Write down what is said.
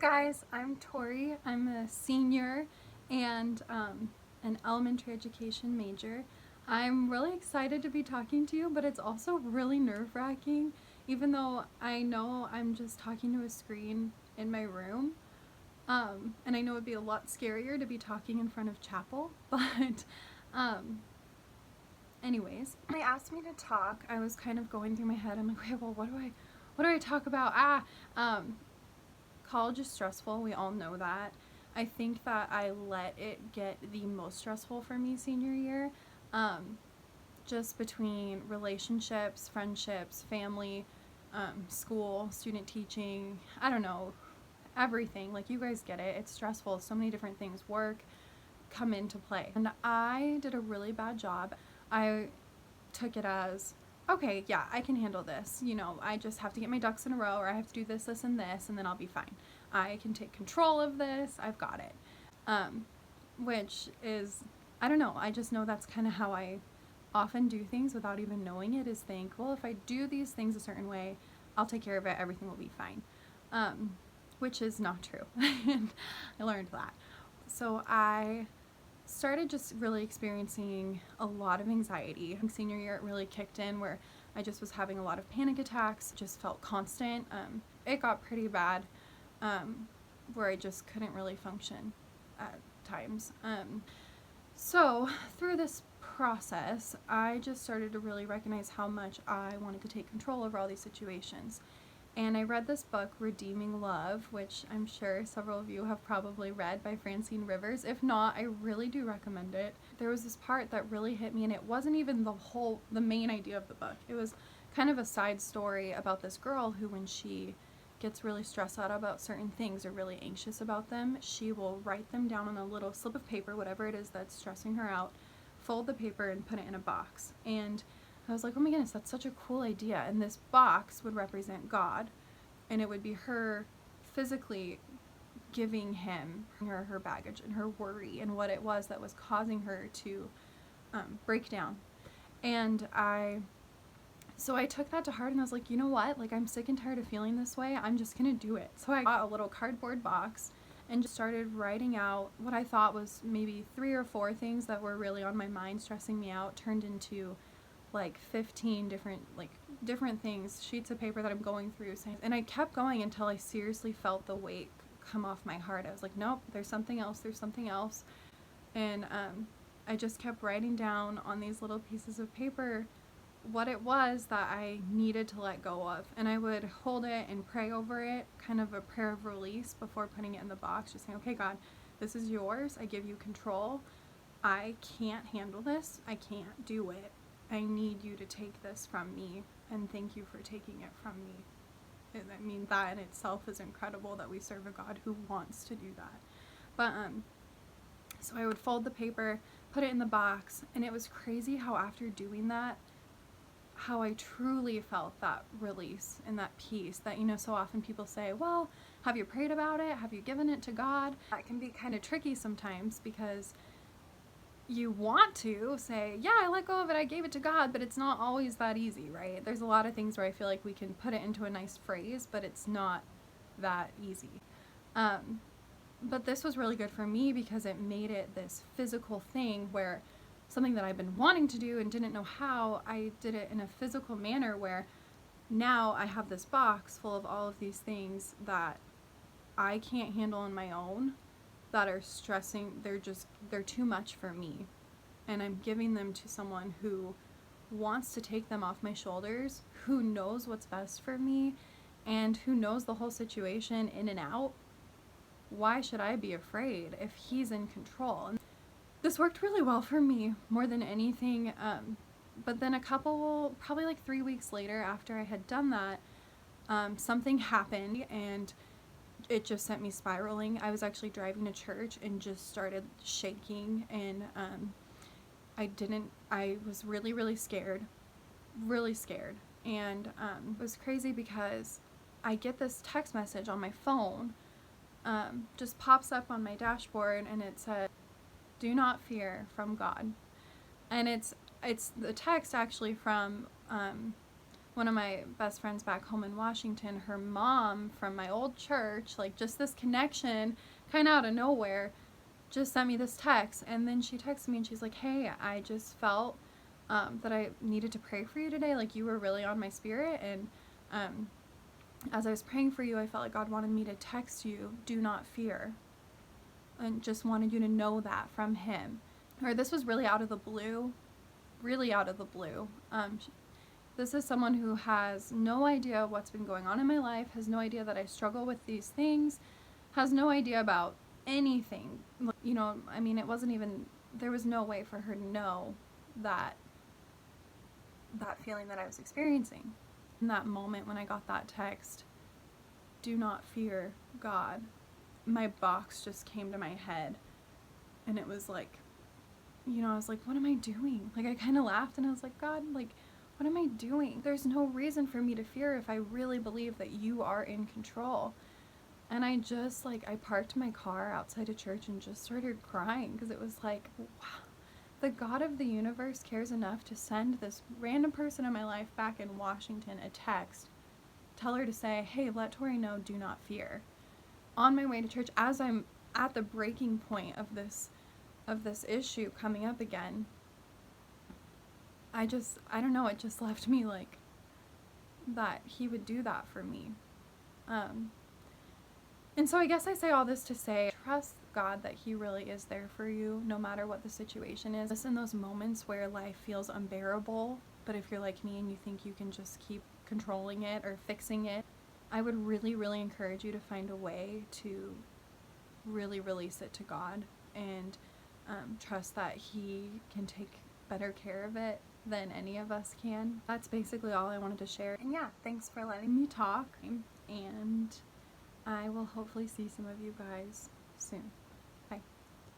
guys, I'm Tori. I'm a senior and an elementary education major. I'm really excited to be talking to you, but it's also really nerve-wracking, even though I know I'm just talking to a screen in my room. And I know it'd be a lot scarier to be talking in front of chapel, but anyways, when they asked me to talk, I was kind of going through my head. I'm like, okay, well, what do I talk about? College is stressful. We all know that. I think that I let it get the most stressful for me senior year, just between relationships, friendships, family, school, student teaching, I don't know, everything. Like, you guys get it. It's stressful. So many different things, work, come into play. And I did a really bad job. I took it as, okay, yeah, I can handle this. You know, I just have to get my ducks in a row, or I have to do this, this, and this, and then I'll be fine. I can take control of this. I've got it. Which is, I don't know, I just know that's kind of how I often do things without even knowing it, is think, well, if I do these things a certain way, I'll take care of it. Everything will be fine. Which is not true. And I learned that. So I started just really experiencing a lot of anxiety. Senior year, it really kicked in where I just was having a lot of panic attacks, just felt constant. It got pretty bad, where I just couldn't really function at times. So through this process, I just started to really recognize how much I wanted to take control over all these situations. And I read this book, Redeeming Love, which I'm sure several of you have probably read, by Francine Rivers. If not, I really do recommend it. There was this part that really hit me, and it wasn't even the main idea of the book. It was kind of a side story about this girl who, when she gets really stressed out about certain things or really anxious about them, she will write them down on a little slip of paper, whatever it is that's stressing her out, fold the paper and put it in a box. And I was like, oh my goodness, that's such a cool idea. And this box would represent God, and it would be her physically giving him her baggage and her worry and what it was that was causing her to break down. And so I took that to heart, and I was like, you know what? Like, I'm sick and tired of feeling this way. I'm just gonna do it. So I got a little cardboard box and just started writing out what I thought was maybe 3 or 4 things that were really on my mind, stressing me out, turned into like 15 different things, sheets of paper that I'm going through. And I kept going until I seriously felt the weight come off my heart. I was like, nope, there's something else. And I just kept writing down on these little pieces of paper what it was that I needed to let go of. And I would hold it and pray over it, kind of a prayer of release before putting it in the box, just saying, okay, God, this is yours. I give you control. I can't handle this. I can't do it. I need you to take this from me, and thank you for taking it from me. And I mean, that in itself is incredible, that we serve a God who wants to do that. But so I would fold the paper, put it in the box, and it was crazy how after doing that, how I truly felt that release and that peace that, you know, so often people say, well, have you prayed about it? Have you given it to God? That can be kind of tricky sometimes, because you want to say, yeah, I let go of it, I gave it to God, but it's not always that easy, right? There's a lot of things where I feel like we can put it into a nice phrase, but it's not that easy. But this was really good for me, because it made it this physical thing where something that I've been wanting to do and didn't know how, I did it in a physical manner, where now I have this box full of all of these things that I can't handle on my own, that are stressing, they're too much for me. And I'm giving them to someone who wants to take them off my shoulders, who knows what's best for me, and who knows the whole situation in and out. Why should I be afraid if he's in control? And this worked really well for me, more than anything. But then probably like 3 weeks later, after I had done that, something happened, and it just sent me spiraling. I was actually driving to church and just started shaking, and I was really, really scared. And it was crazy, because I get this text message on my phone, just pops up on my dashboard, and it said, do not fear, from God. And it's the text actually from one of my best friends back home in Washington, her mom from my old church, like just this connection kind of out of nowhere, just sent me this text. And then she texted me and she's like, hey, I just felt that I needed to pray for you today. Like, you were really on my spirit. And as I was praying for you, I felt like God wanted me to text you, do not fear. And just wanted you to know that from him. Or this was really out of the blue. Really out of the blue. This is someone who has no idea what's been going on in my life, has no idea that I struggle with these things, has no idea about anything. You know, I mean, it wasn't even, there was no way for her to know that feeling that I was experiencing. In that moment when I got that text, do not fear God, my box just came to my head. And it was like, you know, I was like, what am I doing? Like, I kind of laughed and I was like, God, like, what am I doing? There's no reason for me to fear if I really believe that you are in control. And I just, like, I parked my car outside a church and just started crying because it was like, wow, the God of the universe cares enough to send this random person in my life back in Washington a text, tell her to say, hey, let Tori know, do not fear. On my way to church, as I'm at the breaking point of this issue coming up again, I don't know, it just left me like that he would do that for me. And so I guess I say all this to say, trust God that he really is there for you no matter what the situation is. Just in those moments where life feels unbearable, but if you're like me and you think you can just keep controlling it or fixing it, I would really, really encourage you to find a way to really release it to God and trust that he can take better care of it than any of us can. That's basically all I wanted to share. And yeah, thanks for letting me talk, and I will hopefully see some of you guys soon.